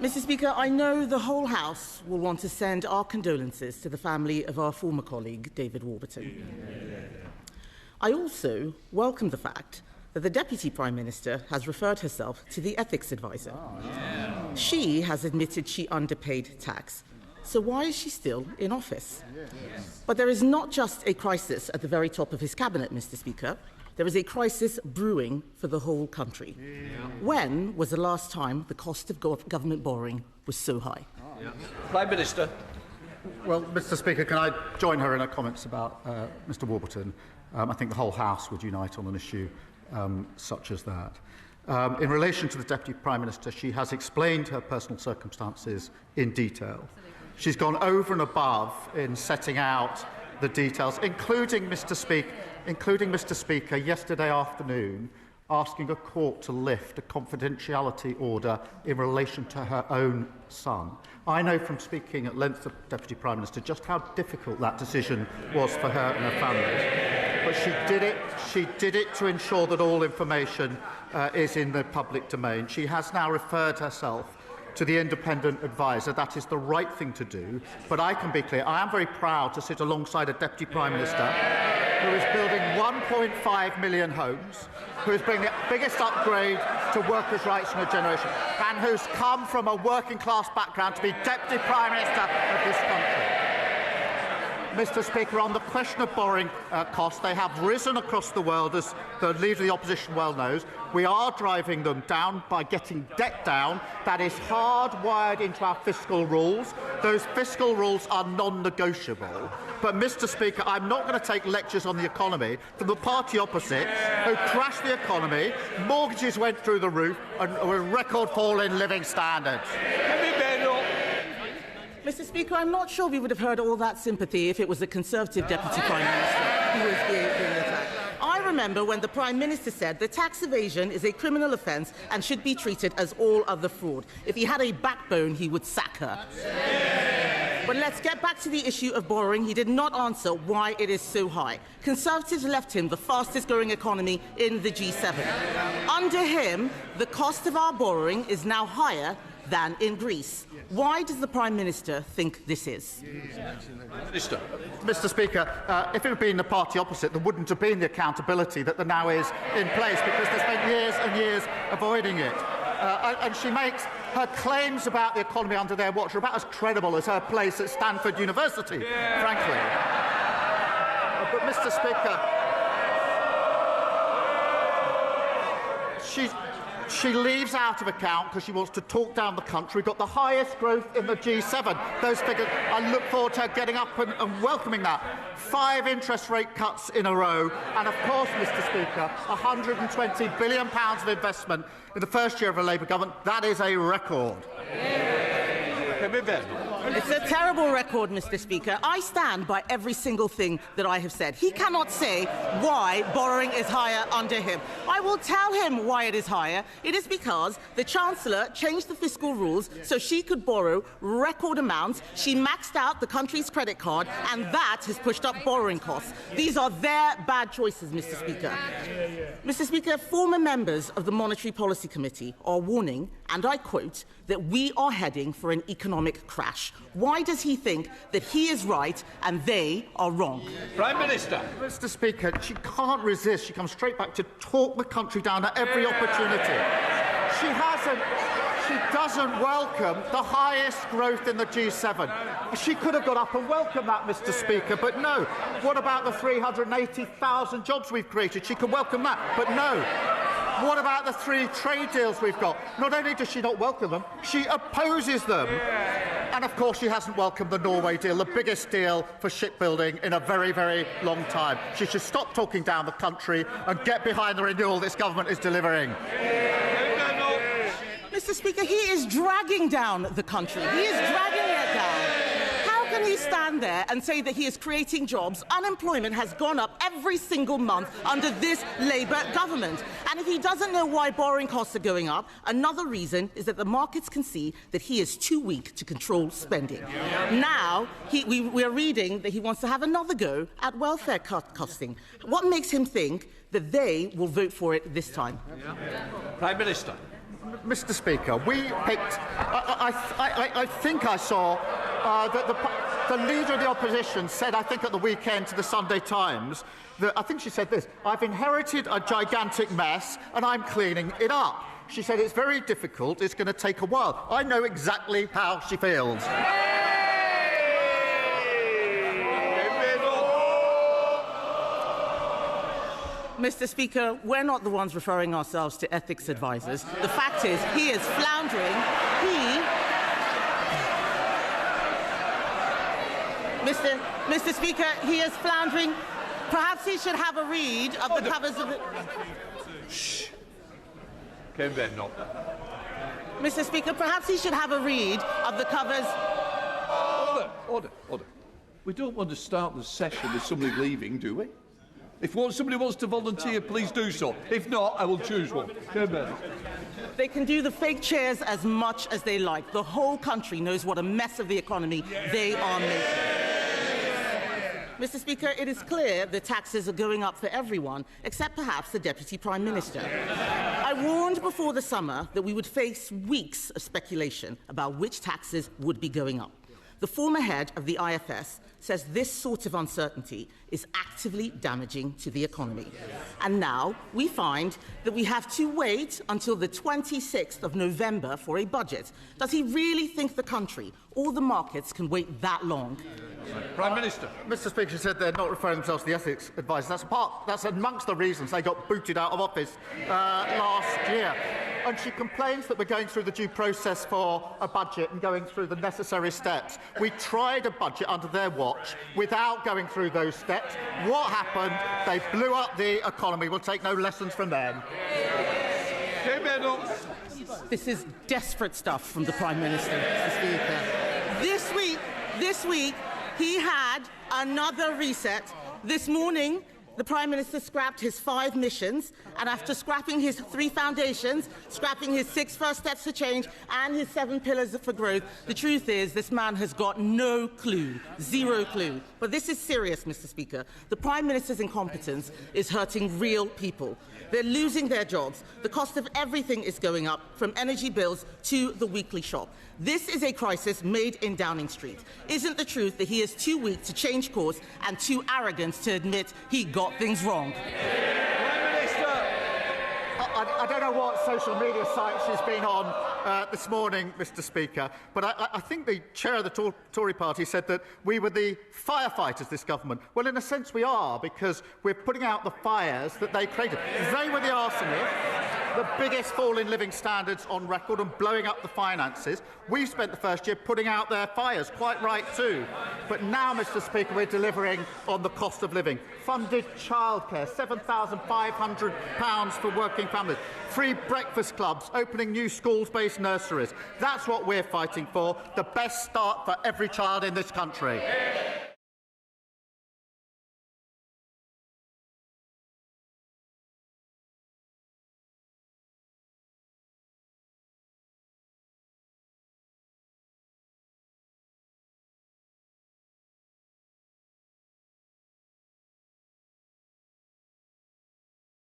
Mr. Speaker, I know the whole House will want to send our condolences to the family of our former colleague, David Warburton. I also welcome the fact that the Deputy Prime Minister has referred herself to the ethics advisor. She has admitted she underpaid tax. So why is she still in office? But there is not just a crisis at the very top of his cabinet, Mr. Speaker. There is a crisis brewing for the whole country. When was the last time the cost of government borrowing was so high? Prime Minister. Well, Mr. Speaker, can I join her in her comments about Mr. Warburton? I think the whole House would unite on an issue such as that. In relation to the Deputy Prime Minister, she has explained her personal circumstances in detail. She's gone over and above in setting out the details, including Mr. Speaker, yesterday afternoon, asking a court to lift a confidentiality order in relation to her own son. I know from speaking at length with the Deputy Prime Minister just how difficult that decision was for her and her family. But she did it to ensure that all information is in the public domain. She has now referred herself to the independent adviser. That is the right thing to do. But I can be clear, I am very proud to sit alongside a Deputy Prime Minister who is building 1.5 million homes, who is bringing the biggest upgrade to workers' rights in a generation, and who's come from a working-class background to be Deputy Prime Minister of this country. Mr. Speaker, on the question of borrowing costs, they have risen across the world, as the Leader of the Opposition well knows. We are driving them down by getting debt down. That is hardwired into our fiscal rules. Those fiscal rules are non-negotiable. But, Mr. Speaker, I'm not going to take lectures on the economy from the party opposite, who crashed the economy, mortgages went through the roof, and a record fall in living standards. Kemi Badenoch. Mr. Speaker, I'm not sure we would have heard all that sympathy if it was the Conservative Deputy Prime Minister who was being attacked. I remember when the Prime Minister said that tax evasion is a criminal offence and should be treated as all other fraud. If he had a backbone, he would sack her. But let's get back to the issue of borrowing. He did not answer why it is so high. Conservatives left him the fastest growing economy in the G7. Under him, the cost of our borrowing is now higher than in Greece. Why does the Prime Minister think this is? Minister. Mr. Speaker, if it had been the party opposite, there wouldn't have been the accountability that there now is in place, because they spent years and years avoiding it. And she makes her claims about the economy under their watch are about as credible as her place at Stanford University, frankly. But, Mr. Speaker, she leaves out of account because she wants to talk down the country. We've got the highest growth in the G7. Those figures, I look forward to her getting up and welcoming that. 5 interest rate cuts in a row. And of course, Mr. Speaker, £120 billion of investment in the first year of a Labour government. That is a record. It's a terrible record, Mr. Speaker. I stand by every single thing that I have said. He cannot say why borrowing is higher under him. I will tell him why it is higher. It is because the Chancellor changed the fiscal rules so she could borrow record amounts. She maxed out the country's credit card, and that has pushed up borrowing costs. These are their bad choices, Mr. Speaker. Mr. Speaker, former members of the Monetary Policy Committee are warning, and I quote, that we are heading for an economic crash. Why does he think that he is right and they are wrong? Prime Minister. Mr. Speaker, she can't resist. She comes straight back to talk the country down at every opportunity. She doesn't welcome the highest growth in the G7. She could have got up and welcomed that, Mr. Speaker, but no. What about the 380,000 jobs we've created? She could welcome that, but no. What about the 3 trade deals we've got? Not only does she not welcome them, she opposes them. And, of course, she hasn't welcomed the Norway deal, the biggest deal for shipbuilding in a very, very long time. She should stop talking down the country and get behind the renewal this government is delivering. Mr. Speaker, he is dragging down the country. He is dragging it down. How can he stand there and say that he is creating jobs? Unemployment has gone up every single month under this Labour government. And if he doesn't know why borrowing costs are going up, another reason is that the markets can see that he is too weak to control spending. Now, we are reading that he wants to have another go at welfare costing. What makes him think that they will vote for it this time? Prime Minister. Mr. Speaker, we picked. I think I saw the leader of the opposition said, I think at the weekend to the Sunday Times, that I think she said this: "I've inherited a gigantic mess and I'm cleaning it up." She said it's very difficult. It's going to take a while. I know exactly how she feels. Mr. Speaker, we're not the ones referring ourselves to ethics advisors. The fact is, he is floundering. Mr. Speaker, he is floundering. Perhaps he should have a read of the covers of the... Shh. Kemi Badenoch. Mr. Speaker, perhaps he should have a read of the covers... Order. We don't want to start the session with somebody leaving, do we? If somebody wants to volunteer, please do so. If not, I will choose one. Kemi Badenoch. They can do the fake chairs as much as they like. The whole country knows what a mess of the economy they are making. Mr. Speaker, it is clear that taxes are going up for everyone, except perhaps the Deputy Prime Minister. I warned before the summer that we would face weeks of speculation about which taxes would be going up. The former head of the IFS says this sort of uncertainty is actively damaging to the economy. And now we find that we have to wait until the 26th of November for a budget. Does he really think the country or the markets can wait that long? Prime Minister. Mr. Speaker said they're not referring themselves to the ethics advisors. That's amongst the reasons they got booted out of office last year. And she complains that we're going through the due process for a budget and going through the necessary steps. We tried a budget under their watch without going through those steps. What happened? They blew up the economy. We'll take no lessons from them. This is desperate stuff from the Prime Minister, Mr. Speaker. This week, he had another reset. This morning, the Prime Minister scrapped his 5 missions, and after scrapping his 3 foundations, scrapping his 6 first steps to change, and his 7 pillars for growth, the truth is this man has got no clue, 0 clue. But this is serious, Mr. Speaker. The Prime Minister's incompetence is hurting real people. They're losing their jobs. The cost of everything is going up, from energy bills to the weekly shop. This is a crisis made in Downing Street. Isn't the truth that he is too weak to change course and too arrogant to admit he got things wrong? Prime Minister. I don't know what social media site she's been on this morning, Mr. Speaker, but I think the chair of the Tory party said that we were the firefighters, this government. Well, in a sense we are, because we're putting out the fires that they created. They were the arsonists, the biggest fall in living standards on record and blowing up the finances. We spent the first year putting out their fires, quite right too. But now, Mr. Speaker, we're delivering on the cost of living. Funded childcare, £7,500 for working families. Free breakfast clubs, opening new schools-based nurseries. That's what we're fighting for, the best start for every child in this country.